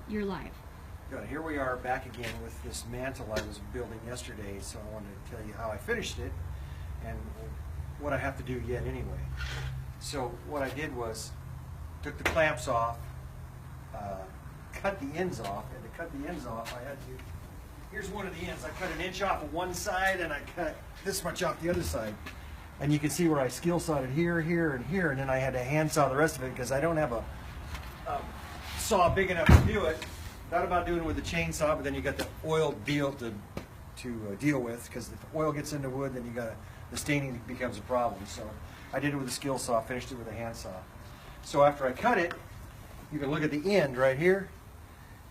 you're live. Good. Here we are back again with this mantle I was building yesterday, so I wanted to tell you how I finished it and what I have to do yet anyway. So what I did was took the clamps off, cut the ends off, and to cut the ends off I had to, here's one of the ends, I cut an inch off of one side and I cut this much off the other side. And you can see where I skill sawed it here, here, and here, and then I had to hand saw the rest of it because I don't have a saw big enough to do it. Thought about doing it with a chainsaw, but then you got the oil deal to deal with, because if the oil gets into wood, then you got the staining becomes a problem. So I did it with a skill saw, finished it with a hand saw. So after I cut it, you can look at the end right here.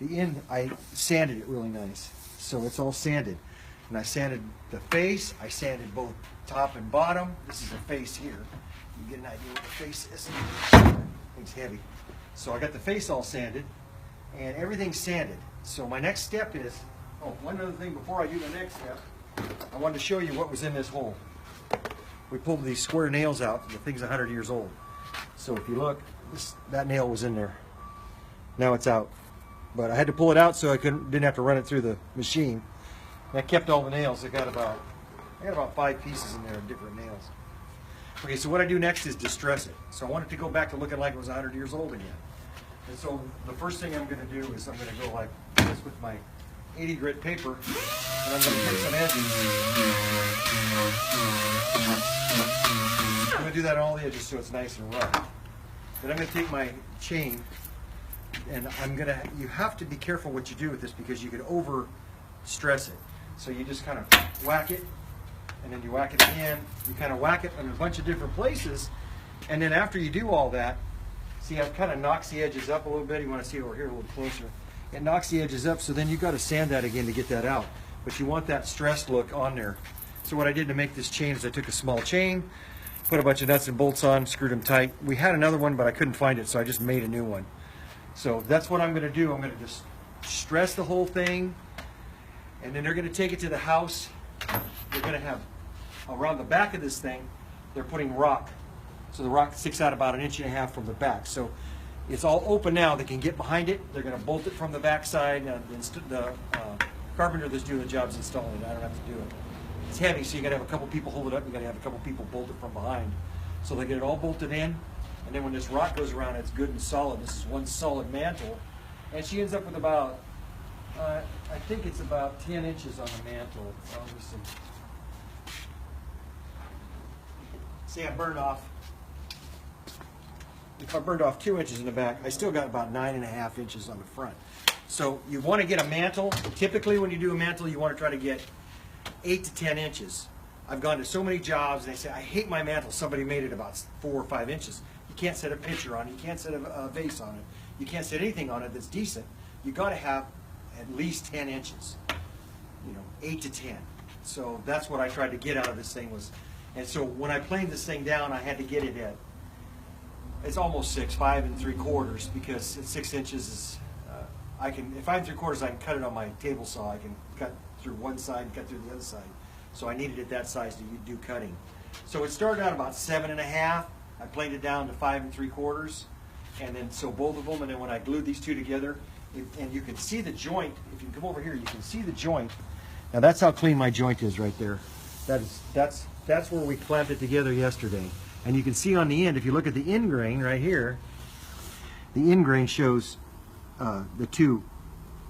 The end, I sanded it really nice, so it's all sanded. And I sanded the face. I sanded both top and bottom. This is the face here. You get an idea what the face is. Thing's heavy. So I got the face all sanded, and everything's sanded. So my next step is, one other thing before I do the next step, I wanted to show you what was in this hole. We pulled these square nails out. The thing's 100 years old. So if you look, that nail was in there. Now it's out. But I had to pull it out so I didn't have to run it through the machine. And I kept all the nails. I got about 5 pieces in there of different nails. Okay, so what I do next is distress it. So I want it to go back to looking like it was 100 years old again. And so the first thing I'm going to do is I'm going to go like this with my 80 grit paper, and I'm going to take some edges. I'm going to do that on all the edges so it's nice and rough. Then I'm going to take my chain, and you have to be careful what you do with this because you could over stress it. So you just kind of whack it, and then you whack it again. You kind of whack it in a bunch of different places, and then after you do all that, see how it kind of knocks the edges up a little bit. You want to see it over here a little closer. It knocks the edges up, so then you've got to sand that again to get that out. But you want that stressed look on there. So what I did to make this chain is I took a small chain, put a bunch of nuts and bolts on, screwed them tight. We had another one, but I couldn't find it, so I just made a new one. So that's what I'm going to do. I'm going to just stress the whole thing, and then they're going to take it to the house. They're going to have, around the back of this thing, they're putting rock. So the rock sticks out about 1.5 inches from the back. So it's all open now. They can get behind it. They're going to bolt it from the back side. The carpenter that's doing the job is installing it. I don't have to do it. It's heavy, so you got to have a couple people hold it up. You got to have a couple people bolt it from behind. So they get it all bolted in, and then when this rock goes around, it's good and solid. This is one solid mantle, and she ends up with about, I think it's about 10 inches on the mantle. Let me see. See, I burned off. If I burned off 2 inches in the back, I still got about 9.5 inches on the front. So you want to get a mantle. Typically when you do a mantle, you want to try to get 8 to 10 inches. I've gone to so many jobs and they say, I hate my mantle. Somebody made it about 4 or 5 inches. You can't set a picture on it. You can't set a vase on it. You can't set anything on it that's decent. You got to have at least 10 inches, 8 to 10. So that's what I tried to get out of this thing was, and so when I planed this thing down, I had to get it at, it's almost 6, 5 3/4, because at 6 inches is, I can, at 5 3/4 I can cut it on my table saw. I can cut through one side and cut through the other side. So I needed it that size to do cutting. So it started out about 7.5. I planed it down to 5 3/4, and then so both of them. And then when I glued these two together, and you can see the joint. If you come over here, you can see the joint. Now that's how clean my joint is right there. That's where we clamped it together yesterday. And you can see on the end, if you look at the end grain right here, the end grain shows the two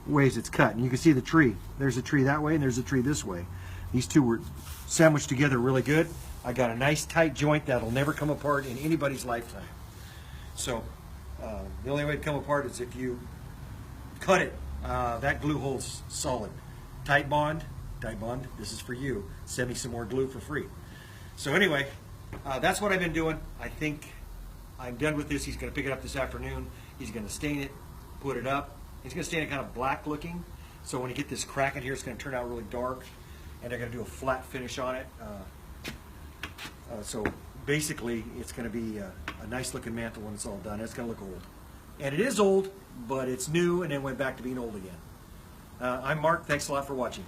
ways it's cut. And you can see the tree. There's a tree that way and there's a tree this way. These two were sandwiched together really good. I got a nice tight joint that'll never come apart in anybody's lifetime. So the only way to come apart is if you cut it. That glue hole's solid. Tight bond, this is for you. Send me some more glue for free. So anyway, that's what I've been doing. I think I'm done with this. He's going to pick it up this afternoon. He's going to stain it, put it up. He's going to stain it kind of black looking. So when you get this crack in here, it's going to turn out really dark. And they're going to do a flat finish on it. So basically, it's going to be a nice looking mantle when it's all done. It's going to look old. And it is old, but it's new and then went back to being old again. I'm Mark. Thanks a lot for watching.